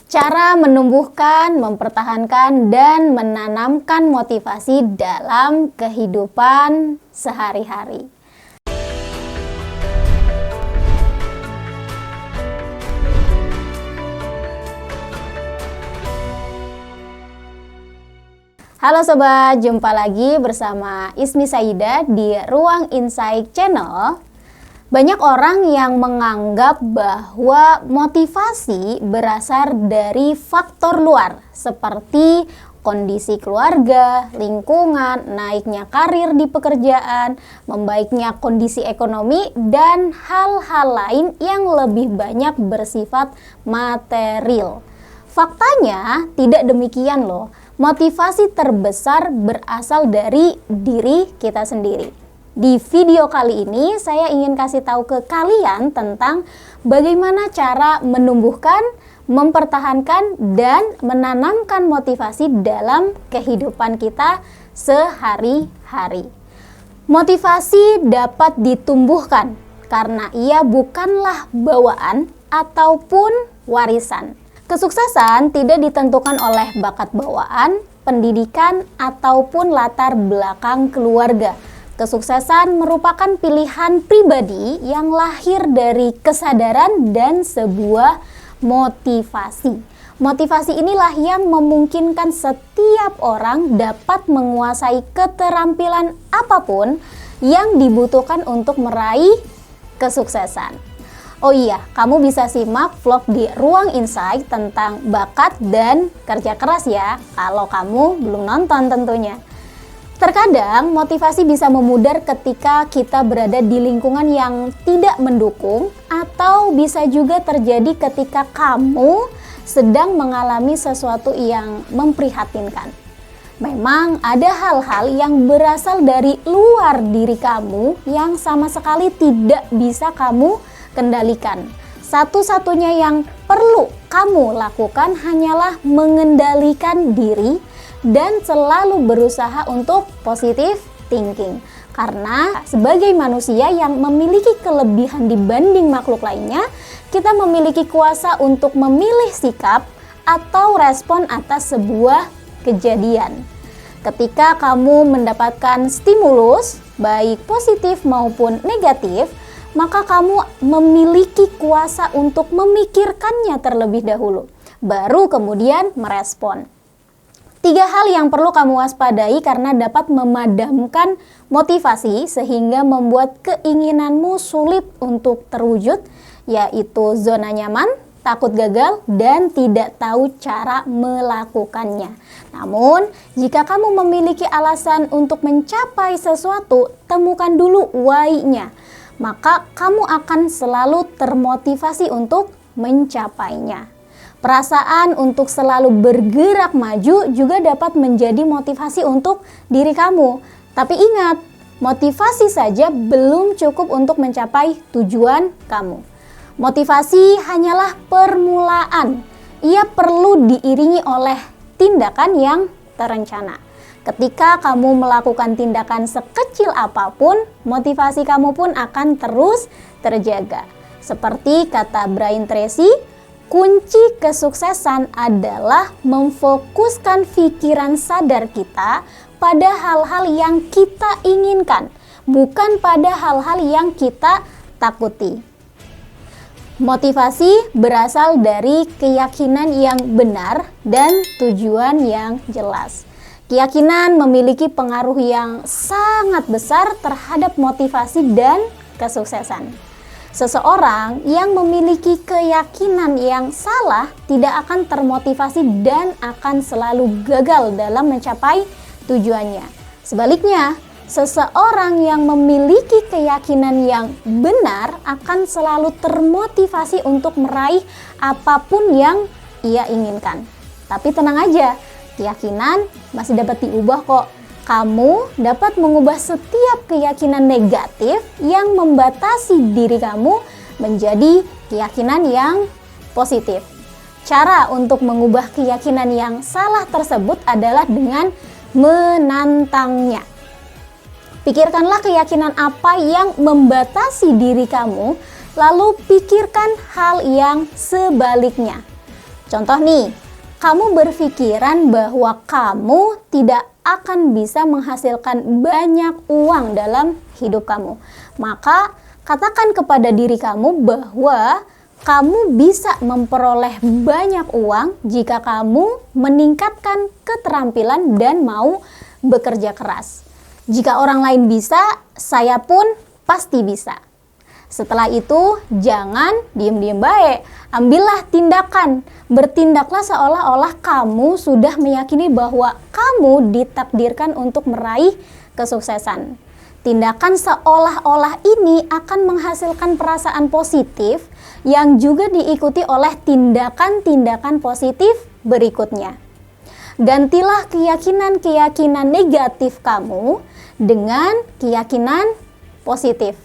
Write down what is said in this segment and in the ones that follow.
Cara menumbuhkan, mempertahankan, dan menanamkan motivasi dalam kehidupan sehari-hari. Halo sobat, jumpa lagi bersama Ismi Saida di Ruang Insight Channel. Banyak orang yang menganggap bahwa motivasi berasal dari faktor luar seperti kondisi keluarga, lingkungan, naiknya karir di pekerjaan, membaiknya kondisi ekonomi, dan hal-hal lain yang lebih banyak bersifat material. Faktanya tidak demikian loh. Motivasi terbesar berasal dari diri kita sendiri. Di video kali ini saya ingin kasih tahu ke kalian tentang bagaimana cara menumbuhkan, mempertahankan, dan menanamkan motivasi dalam kehidupan kita sehari-hari. Motivasi dapat ditumbuhkan karena ia bukanlah bawaan ataupun warisan. Kesuksesan tidak ditentukan oleh bakat bawaan, pendidikan, ataupun latar belakang keluarga. Kesuksesan merupakan pilihan pribadi yang lahir dari kesadaran dan sebuah motivasi. Motivasi inilah yang memungkinkan setiap orang dapat menguasai keterampilan apapun yang dibutuhkan untuk meraih kesuksesan. Oh iya, kamu bisa simak vlog di Ruang Insight tentang bakat dan kerja keras ya, kalau kamu belum nonton tentunya. Terkadang motivasi bisa memudar ketika kita berada di lingkungan yang tidak mendukung, atau bisa juga terjadi ketika kamu sedang mengalami sesuatu yang memprihatinkan. Memang ada hal-hal yang berasal dari luar diri kamu yang sama sekali tidak bisa kamu kendalikan. Satu-satunya yang perlu kamu lakukan hanyalah mengendalikan diri dan selalu berusaha untuk positive thinking. Karena sebagai manusia yang memiliki kelebihan dibanding makhluk lainnya, kita memiliki kuasa untuk memilih sikap atau respon atas sebuah kejadian. Ketika kamu mendapatkan stimulus, baik positif maupun negatif, maka kamu memiliki kuasa untuk memikirkannya terlebih dahulu, baru kemudian merespon. 3 hal yang perlu kamu waspadai karena dapat memadamkan motivasi sehingga membuat keinginanmu sulit untuk terwujud, yaitu zona nyaman, takut gagal, dan tidak tahu cara melakukannya. Namun, jika kamu memiliki alasan untuk mencapai sesuatu, temukan dulu why-nya. Maka kamu akan selalu termotivasi untuk mencapainya. Perasaan untuk selalu bergerak maju juga dapat menjadi motivasi untuk diri kamu. Tapi ingat, motivasi saja belum cukup untuk mencapai tujuan kamu. Motivasi hanyalah permulaan. Ia perlu diiringi oleh tindakan yang terencana. Ketika kamu melakukan tindakan sekecil apapun, motivasi kamu pun akan terus terjaga. Seperti kata Brian Tracy, kunci kesuksesan adalah memfokuskan pikiran sadar kita pada hal-hal yang kita inginkan, bukan pada hal-hal yang kita takuti. Motivasi berasal dari keyakinan yang benar dan tujuan yang jelas. Keyakinan memiliki pengaruh yang sangat besar terhadap motivasi dan kesuksesan. Seseorang yang memiliki keyakinan yang salah tidak akan termotivasi dan akan selalu gagal dalam mencapai tujuannya. Sebaliknya, seseorang yang memiliki keyakinan yang benar akan selalu termotivasi untuk meraih apapun yang ia inginkan. Tapi tenang aja, keyakinan masih dapat diubah kok. Kamu dapat mengubah setiap keyakinan negatif yang membatasi diri kamu menjadi keyakinan yang positif. Cara untuk mengubah keyakinan yang salah tersebut adalah dengan menantangnya. Pikirkanlah keyakinan apa yang membatasi diri kamu, lalu pikirkan hal yang sebaliknya. Contoh nih, kamu berpikiran bahwa kamu tidak akan bisa menghasilkan banyak uang dalam hidup kamu. Maka katakan kepada diri kamu bahwa kamu bisa memperoleh banyak uang jika kamu meningkatkan keterampilan dan mau bekerja keras. Jika orang lain bisa, saya pun pasti bisa. Setelah itu, jangan diem-diem baik. Ambillah tindakan. Bertindaklah seolah-olah kamu sudah meyakini bahwa kamu ditakdirkan untuk meraih kesuksesan. Tindakan seolah-olah ini akan menghasilkan perasaan positif yang juga diikuti oleh tindakan-tindakan positif berikutnya. Gantilah keyakinan-keyakinan negatif kamu dengan keyakinan positif.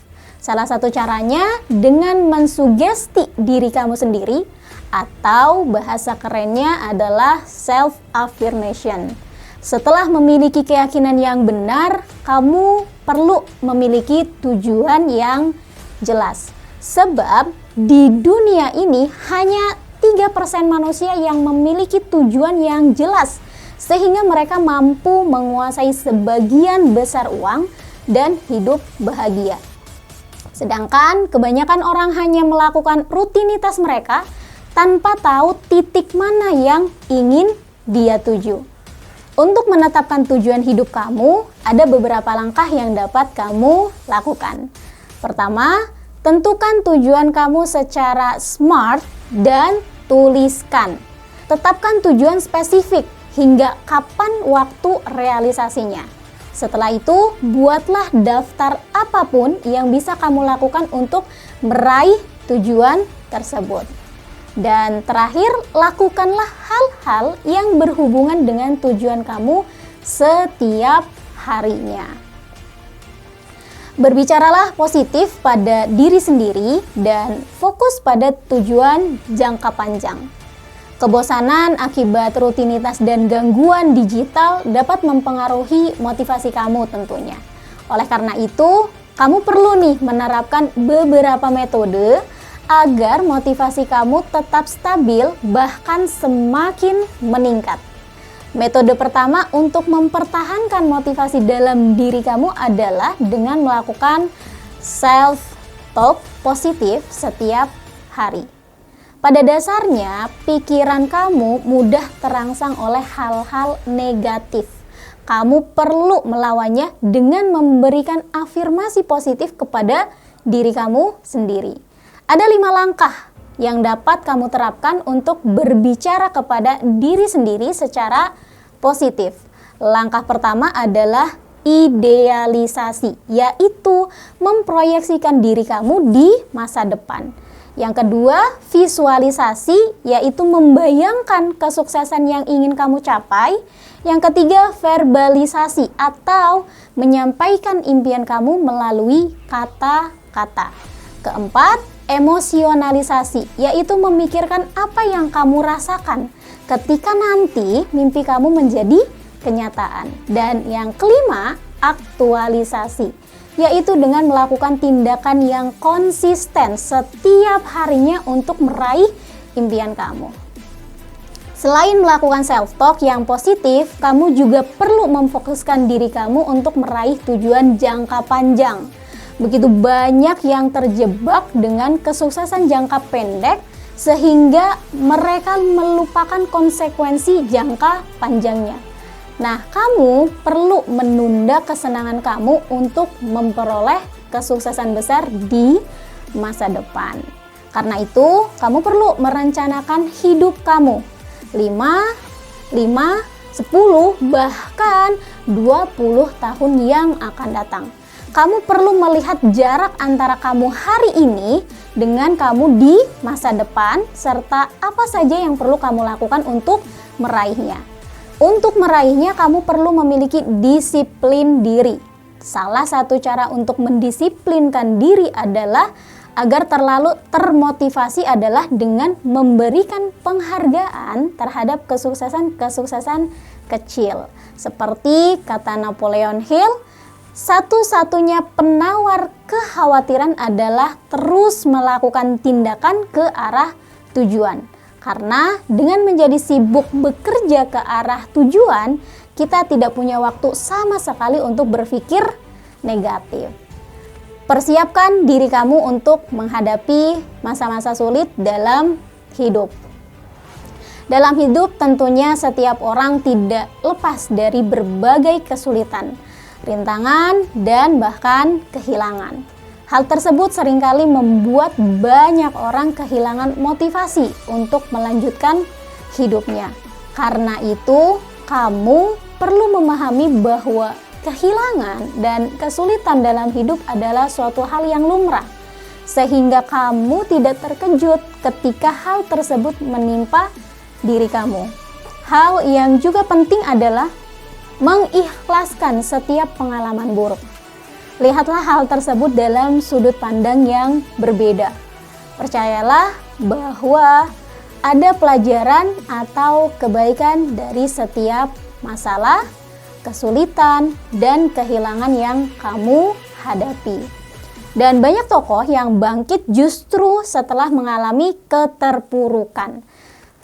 Salah satu caranya dengan mensugesti diri kamu sendiri, atau bahasa kerennya adalah self-affirmation. Setelah memiliki keyakinan yang benar, kamu perlu memiliki tujuan yang jelas. Sebab di dunia ini hanya 3% manusia yang memiliki tujuan yang jelas, sehingga mereka mampu menguasai sebagian besar uang dan hidup bahagia. Sedangkan kebanyakan orang hanya melakukan rutinitas mereka tanpa tahu titik mana yang ingin dia tuju. Untuk menetapkan tujuan hidup kamu, ada beberapa langkah yang dapat kamu lakukan. Pertama, tentukan tujuan kamu secara smart dan tuliskan. Tetapkan tujuan spesifik hingga kapan waktu realisasinya. Setelah itu, buatlah daftar apapun yang bisa kamu lakukan untuk meraih tujuan tersebut. Dan terakhir, lakukanlah hal-hal yang berhubungan dengan tujuan kamu setiap harinya. Berbicaralah positif pada diri sendiri dan fokus pada tujuan jangka panjang. Kebosanan akibat rutinitas dan gangguan digital dapat mempengaruhi motivasi kamu tentunya. Oleh karena itu, kamu perlu nih menerapkan beberapa metode agar motivasi kamu tetap stabil bahkan semakin meningkat. Metode pertama untuk mempertahankan motivasi dalam diri kamu adalah dengan melakukan self-talk positif setiap hari. Pada dasarnya, pikiran kamu mudah terangsang oleh hal-hal negatif. Kamu perlu melawannya dengan memberikan afirmasi positif kepada diri kamu sendiri. Ada 5 langkah yang dapat kamu terapkan untuk berbicara kepada diri sendiri secara positif. Langkah pertama adalah idealisasi, yaitu memproyeksikan diri kamu di masa depan. Yang kedua, visualisasi, yaitu membayangkan kesuksesan yang ingin kamu capai. Yang ketiga, verbalisasi atau menyampaikan impian kamu melalui kata-kata. Keempat, emosionalisasi, yaitu memikirkan apa yang kamu rasakan ketika nanti mimpi kamu menjadi kenyataan. Dan yang kelima, aktualisasi, yaitu dengan melakukan tindakan yang konsisten setiap harinya untuk meraih impian kamu. Selain melakukan self-talk yang positif, kamu juga perlu memfokuskan diri kamu untuk meraih tujuan jangka panjang. Begitu banyak yang terjebak dengan kesuksesan jangka pendek sehingga mereka melupakan konsekuensi jangka panjangnya. Nah, kamu perlu menunda kesenangan kamu untuk memperoleh kesuksesan besar di masa depan. Karena itu, kamu perlu merencanakan hidup kamu 5, 10, bahkan 20 tahun yang akan datang. Kamu perlu melihat jarak antara kamu hari ini dengan kamu di masa depan, serta apa saja yang perlu kamu lakukan untuk meraihnya. Untuk meraihnya, kamu perlu memiliki disiplin diri. Salah satu cara untuk mendisiplinkan diri adalah agar terlalu termotivasi adalah dengan memberikan penghargaan terhadap kesuksesan-kesuksesan kecil. Seperti kata Napoleon Hill, satu-satunya penawar kekhawatiran adalah terus melakukan tindakan ke arah tujuan. Karena dengan menjadi sibuk bekerja ke arah tujuan, kita tidak punya waktu sama sekali untuk berpikir negatif. Persiapkan diri kamu untuk menghadapi masa-masa sulit dalam hidup. Dalam hidup tentunya setiap orang tidak lepas dari berbagai kesulitan, rintangan, dan bahkan kehilangan. Hal tersebut seringkali membuat banyak orang kehilangan motivasi untuk melanjutkan hidupnya. Karena itu, kamu perlu memahami bahwa kehilangan dan kesulitan dalam hidup adalah suatu hal yang lumrah, sehingga kamu tidak terkejut ketika hal tersebut menimpa diri kamu. Hal yang juga penting adalah mengikhlaskan setiap pengalaman buruk. Lihatlah hal tersebut dalam sudut pandang yang berbeda. Percayalah bahwa ada pelajaran atau kebaikan dari setiap masalah, kesulitan, dan kehilangan yang kamu hadapi. Dan banyak tokoh yang bangkit justru setelah mengalami keterpurukan.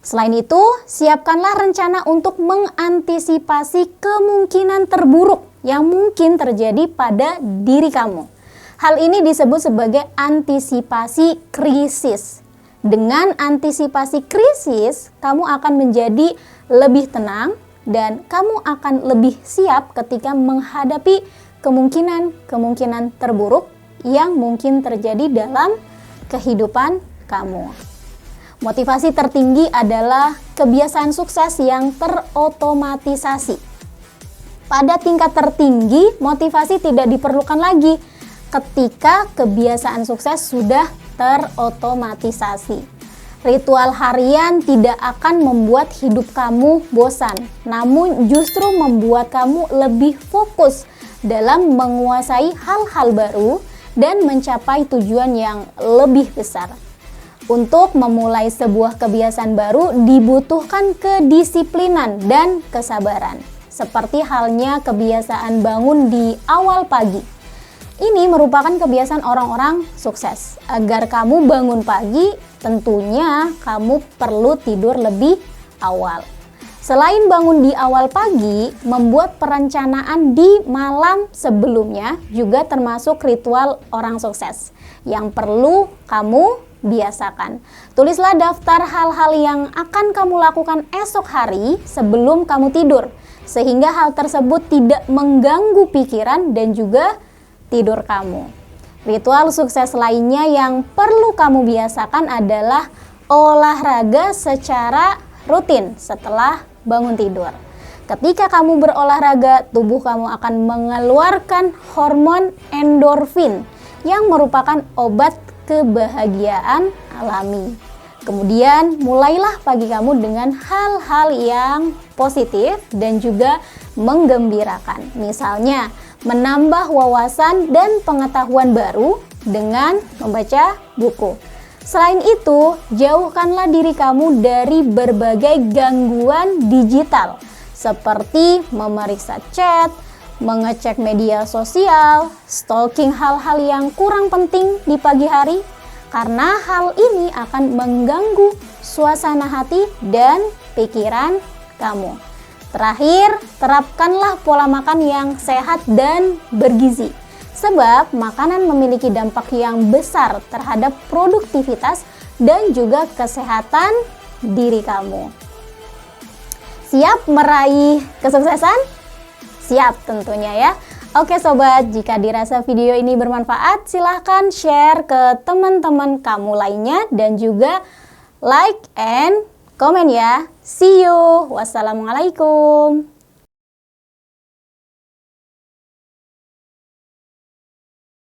Selain itu, siapkanlah rencana untuk mengantisipasi kemungkinan terburuk yang mungkin terjadi pada diri kamu. Hal ini disebut sebagai antisipasi krisis. Dengan antisipasi krisis, kamu akan menjadi lebih tenang dan kamu akan lebih siap ketika menghadapi kemungkinan terburuk yang mungkin terjadi dalam kehidupan kamu. Motivasi tertinggi adalah kebiasaan sukses yang terotomatisasi. Pada tingkat tertinggi, motivasi tidak diperlukan lagi ketika kebiasaan sukses sudah terotomatisasi. Ritual harian tidak akan membuat hidup kamu bosan, namun justru membuat kamu lebih fokus dalam menguasai hal-hal baru dan mencapai tujuan yang lebih besar. Untuk memulai sebuah kebiasaan baru dibutuhkan kedisiplinan dan kesabaran. Seperti halnya kebiasaan bangun di awal pagi. Ini merupakan kebiasaan orang-orang sukses. Agar kamu bangun pagi, tentunya kamu perlu tidur lebih awal. Selain bangun di awal pagi, membuat perencanaan di malam sebelumnya juga termasuk ritual orang sukses yang perlu kamu biasakan. Tulislah daftar hal-hal yang akan kamu lakukan esok hari sebelum kamu tidur, sehingga hal tersebut tidak mengganggu pikiran dan juga tidur kamu. Ritual sukses lainnya yang perlu kamu biasakan adalah olahraga secara rutin setelah bangun tidur. Ketika kamu berolahraga, tubuh kamu akan mengeluarkan hormon endorfin yang merupakan obat kebahagiaan alami. Kemudian mulailah pagi kamu dengan hal-hal yang positif dan juga menggembirakan. Misalnya, menambah wawasan dan pengetahuan baru dengan membaca buku. Selain itu, jauhkanlah diri kamu dari berbagai gangguan digital seperti memeriksa chat, mengecek media sosial, stalking hal-hal yang kurang penting di pagi hari, karena hal ini akan mengganggu suasana hati dan pikiran kamu. Terakhir, terapkanlah pola makan yang sehat dan bergizi, sebab makanan memiliki dampak yang besar terhadap produktivitas dan juga kesehatan diri kamu. Siap meraih kesuksesan? Siap tentunya ya. Oke sobat, jika dirasa video ini bermanfaat, silahkan share ke teman-teman kamu lainnya dan juga like and comment ya. See you. Wassalamualaikum.